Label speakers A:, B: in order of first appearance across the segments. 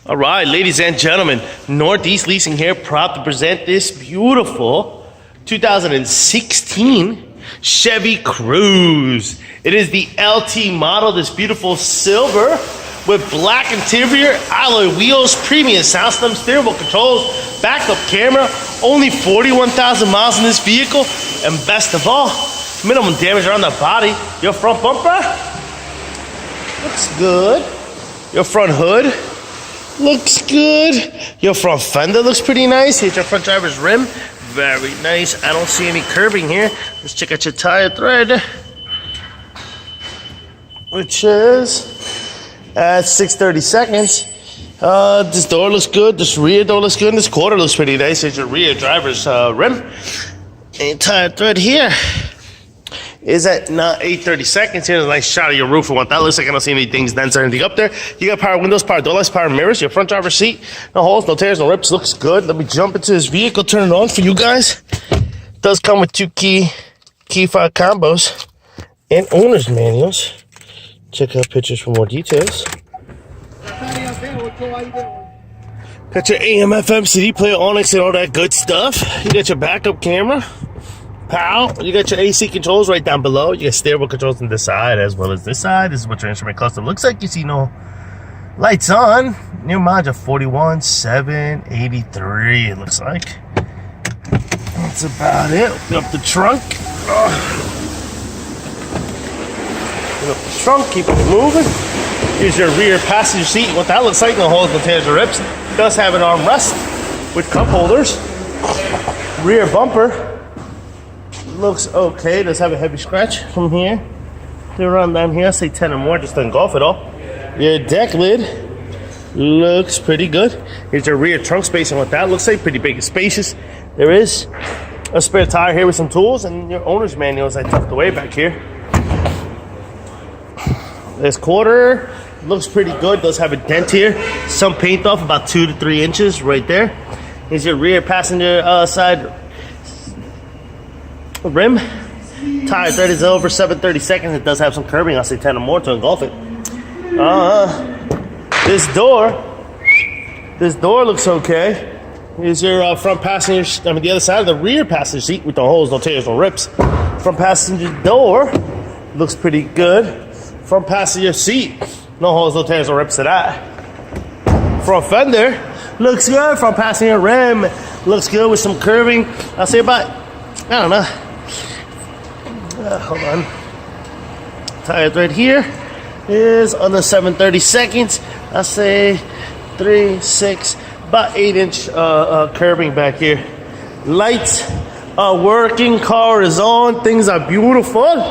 A: All right, ladies and gentlemen, Northeast Leasing here, proud to present this beautiful 2016 Chevy Cruze. It is the LT model, this beautiful silver with black interior, alloy wheels, premium sound system, steerable controls, backup camera, only 41,000 miles in this vehicle, and best of all, minimum damage around the body. Your front bumper looks good. Your front hood looks good. Your front fender looks pretty nice. Here's your front driver's rim. Very nice. I don't see any curving here. Let's check out your tire thread, which is at 6/32. This door looks good. This rear door looks good. And this quarter looks pretty nice. Here's your rear driver's rim. And tire thread here is at 8/32. Here's a nice shot of your roof and what that looks like. I don't see any dings, dents, or anything up there. You got power windows, power door lights, power mirrors. Your front driver's seat, no holes, no tears, no rips. Looks good. Let me jump into this vehicle, turn it on for you guys. It does come with two key fob combos and owner's manuals. Check out pictures for more details. Got your AM, FM, CD player, Onyx, and all that good stuff. You got your backup camera. Pow! You got your AC controls right down below. You got steerable controls on this side as well as this side. This is what your instrument cluster looks like. You see no lights on. New mileage of 41,783. It looks like. That's about it. Open up the trunk. Open up the trunk. Keep it moving. Here's your rear passenger seat. What that looks like. No holes, no tears, or rips. It does have an armrest with cup holders. Rear bumper looks okay. Does have a heavy scratch from here to run down here. I say 10 or more just to engulf it all. Your deck lid looks pretty good. Here's your rear trunk space and what that looks like. Pretty big and spacious. There is a spare tire here with some tools, and your owner's manual is tucked away back here. This quarter looks pretty good. Does have a dent here. Some paint off, about 2 to 3 inches right there. Here's your rear passenger side rim. Tire thread is over 7/32. It does have some curbing. I'll say 10 or more to engulf it. This door looks okay. Here's your front passenger, the other side of the rear passenger seat with the holes, no tears, no rips. Front passenger door looks pretty good. Front passenger seat, no holes, no tears, no rips to that. Front fender looks good. Front passenger rim looks good with some curving. I'll say about, I don't know. Hold on. Tire thread here is on the 7/32. I say 3, 6, about 8-inch curbing back here. Lights are working. Car is on. Things are beautiful,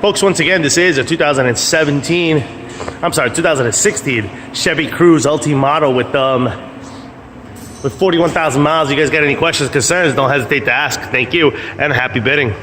A: folks. Once again, this is a 2016 Chevy Cruze LT model with 41,000 miles. You guys got any questions, concerns? Don't hesitate to ask. Thank you, and happy bidding.